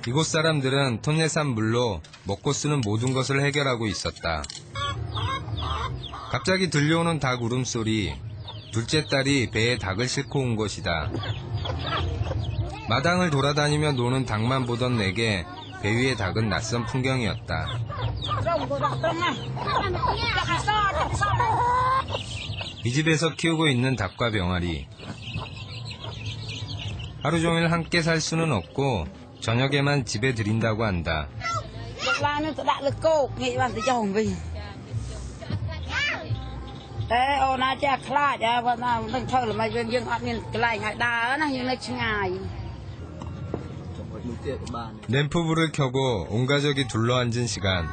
이곳 사람들은 톤레산 물로 먹고 쓰는 모든 것을 해결하고 있었다. 갑자기 들려오는 닭 울음소리, 둘째 딸이 배에 닭을 싣고 온 것이다. 마당을 돌아다니며 노는 닭만 보던 내게 배 위의 닭은 낯선 풍경이었다. 이 집에서 키우고 있는 닭과 병아리. 하루 종일 함께 살 수는 없고 저녁에만 집에 들인다고 한다. 램프불을 켜고 온 가족이 둘러앉은 시간.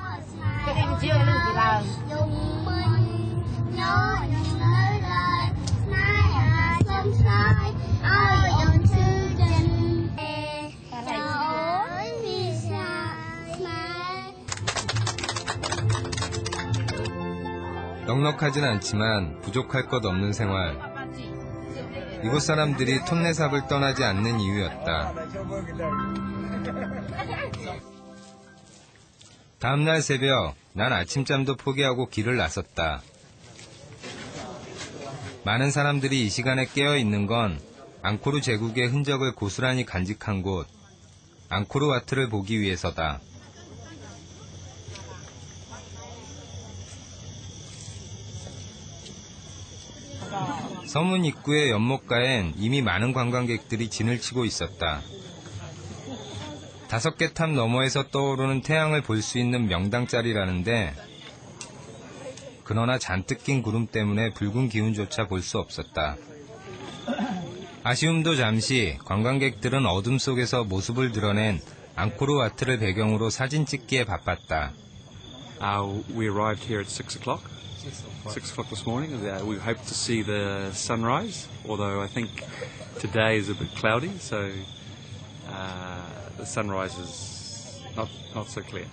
넉넉하진 않지만 부족할 것 없는 생활. 이곳 사람들이 톤레삽을 떠나지 않는 이유였다. 다음날 새벽, 난 아침잠도 포기하고 길을 나섰다. 많은 사람들이 이 시간에 깨어 있는 건 앙코르 제국의 흔적을 고스란히 간직한 곳, 앙코르와트를 보기 위해서다. 서문 입구의 연못가엔 이미 많은 관광객들이 진을 치고 있었다. 5개 탑 너머에서 떠오르는 태양을 볼 수 있는 명당짜리라는데, 그러나 잔뜩 낀 구름 때문에 붉은 기운조차 볼 수 없었다. 아쉬움도 잠시, 관광객들은 어둠 속에서 모습을 드러낸 앙코르와트를 배경으로 사진 찍기에 바빴다. We arrived here at 6 o'clock. 6 o'clock this morning. We hope to see the sunrise, although I think today is a bit cloudy, so the sunrise is not so clear.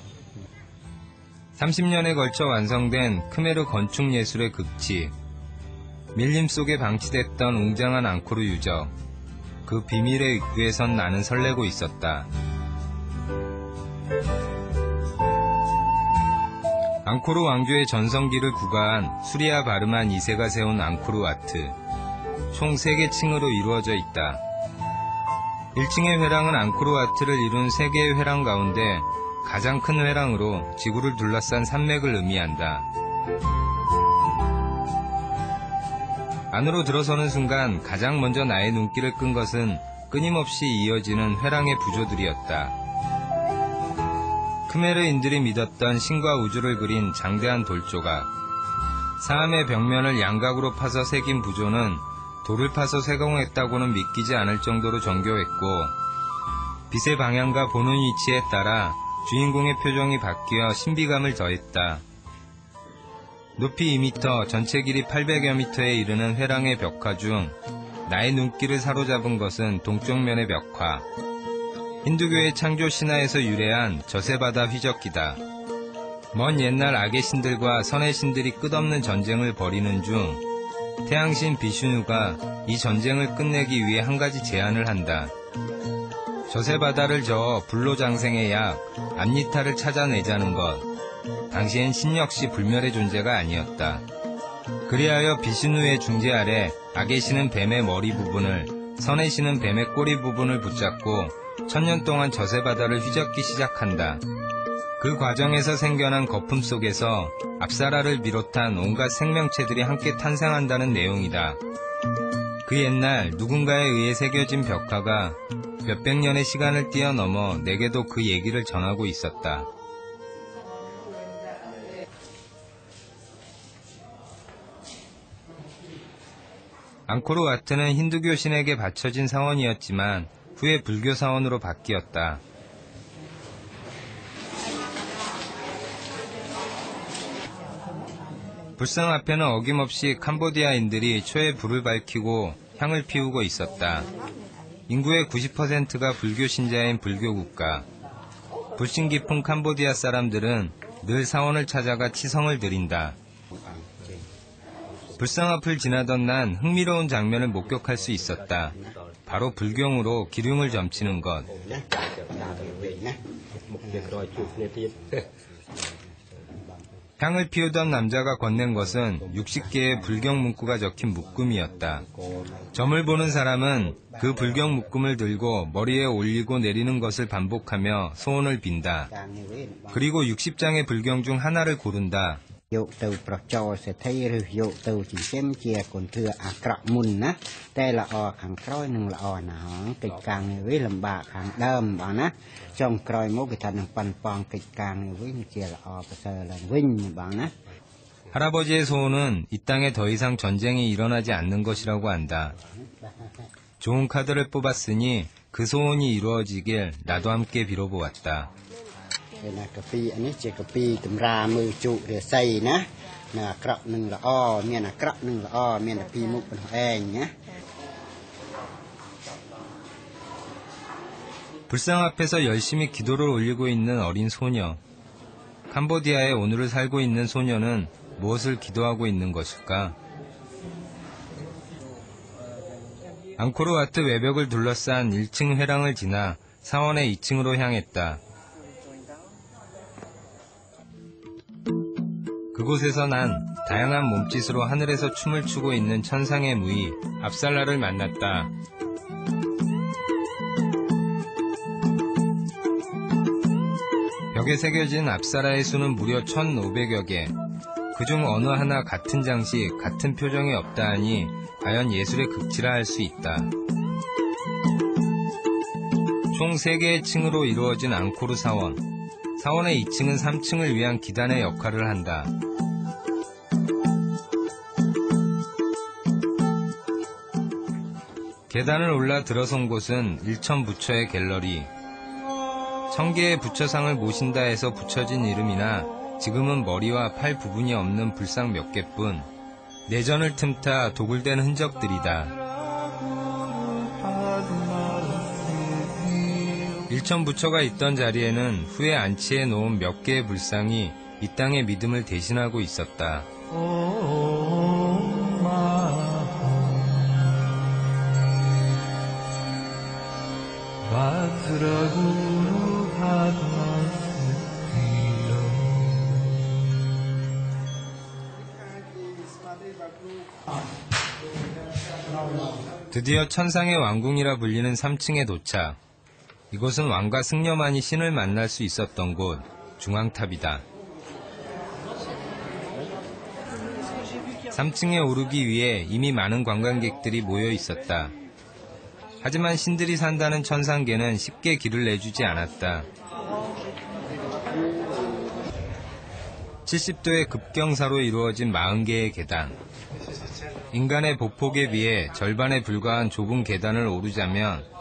30년에 걸쳐 완성된 크메르 건축 예술의 극치. 밀림 속에 방치됐던 웅장한 앙코르 유적. 그 비밀의 입구에선 나는 설레고 있었다. 앙코르 왕조의 전성기를 구가한 수리아 바르만 2세가 세운 앙코르와트. 총 3개 층으로 이루어져 있다. 1층의 회랑은 앙코르와트를 이룬 3개의 회랑 가운데 가장 큰 회랑으로 지구를 둘러싼 산맥을 의미한다. 안으로 들어서는 순간 가장 먼저 나의 눈길을 끈 것은 끊임없이 이어지는 회랑의 부조들이었다. 크메르인들이 믿었던 신과 우주를 그린 장대한 돌조각. 사암의 벽면을 양각으로 파서 새긴 부조는 돌을 파서 세공했다고는 믿기지 않을 정도로 정교했고, 빛의 방향과 보는 위치에 따라 주인공의 표정이 바뀌어 신비감을 더했다. 높이 2m, 전체 길이 800여 미터에 이르는 회랑의 벽화 중 나의 눈길을 사로잡은 것은 동쪽면의 벽화. 힌두교의 창조 신화에서 유래한 저세바다 휘적기다. 먼 옛날 악의 신들과 선의 신들이 끝없는 전쟁을 벌이는 중 태양신 비슈누가 이 전쟁을 끝내기 위해 한 가지 제안을 한다. 저세바다를 저어 불로장생의 약 암니타를 찾아내자는 것. 당시엔 신 역시 불멸의 존재가 아니었다. 그리하여 비슈누의 중재 아래 악의 신은 뱀의 머리 부분을, 선의 신은 뱀의 꼬리 부분을 붙잡고 1000년 동안 저세바다를 휘젓기 시작한다. 그 과정에서 생겨난 거품 속에서 압사라를 비롯한 온갖 생명체들이 함께 탄생한다는 내용이다. 그 옛날 누군가에 의해 새겨진 벽화가 몇백 년의 시간을 뛰어넘어 내게도 그 얘기를 전하고 있었다. 앙코르와트는 힌두교 신에게 바쳐진 사원이었지만 후에 불교 사원으로 바뀌었다. 불상 앞에는 어김없이 캄보디아인들이 초에 불을 밝히고 향을 피우고 있었다. 인구의 90%가 불교 신자인 불교 국가. 불신 깊은 캄보디아 사람들은 늘 사원을 찾아가 치성을 드린다. 불상 앞을 지나던 난 흥미로운 장면을 목격할 수 있었다. 바로 바로 불경으로 기륭을 점치는 것. 향을 피우던 남자가 건넨 것은 60개의 불경 문구가 적힌 묶음이었다. 점을 보는 사람은 그 불경 묶음을 들고 머리에 올리고 내리는 것을 반복하며 소원을 빈다. 그리고 60장의 불경 중 하나를 고른다. យកទៅប្រចោលសេដ្ឋីឬយកទៅចិញ្ចឹមជាកូនធឿអាក្រក់មុនណាតែល្អខាងក្រោយនឹងល្អណាស់កិច្ចការនេះវិញលំបាកខាងដើមបងណាចុងក្រោយមកគេថានឹងប៉ាន់ប៉ងកិច្ចការនេះវិញជាល្អប្រសើរឡើងវិញបងណា 할아버지의 소원은 이 땅에 더 이상 전쟁이 일어나지 않는 것이라고 한다. 좋은 카드를 뽑았으니 그 소원이 이루어지길 나도 함께 빌어보았다. ណាកាពីអានេះជាកាពីតម្រាមើលជុរាសីណានៅអាក្រក់នឹងល្អមានអាក្រក់នឹងល្អមានតែពីរមុខប៉ុណ្ណោះឯងណា 불상 앞에서 열심히 기도를 올리고 있는 어린 소녀. 캄보디아에 오늘을 살고 있는 소녀는 무엇을 기도하고 있는 것일까? 앙코르와트 외벽을 둘러싼 1층 회랑을 지나 사원의 2층으로 향했다. 그곳에서 난 다양한 몸짓으로 하늘에서 춤을 추고 있는 천상의 무희 압살라를 만났다. 벽에 새겨진 압살라의 수는 무려 1,500여 개. 그중 어느 하나 같은 장식, 같은 표정이 없다 하니 과연 예술의 극치라 할 수 있다. 총 3개의 층으로 이루어진 앙코르 사원. 사원의 2층은 3층을 위한 기단의 역할을 한다. 계단을 올라 들어선 곳은 1,000부처의 갤러리. 1,000개의 부처상을 모신다 해서 붙여진 이름이나 지금은 머리와 팔 부분이 없는 불상 몇 개뿐. 내전을 틈타 도굴된 흔적들이다. 1,000부처가 있던 자리에는 후에 안치해 놓은 몇 개의 불상이 이 땅의 믿음을 대신하고 있었다. 드디어 천상의 왕궁이라 불리는 3층에 도착. 이곳은 왕과 승려만이 신을 만날 수 있었던 곳, 중앙탑이다. 3층에 오르기 위해 이미 많은 관광객들이 모여 있었다. 하지만 신들이 산다는 천상계는 쉽게 길을 내주지 않았다. 70도의 급경사로 이루어진 40개의 계단. 인간의 보폭에 비해 절반에 불과한 좁은 계단을 오르자면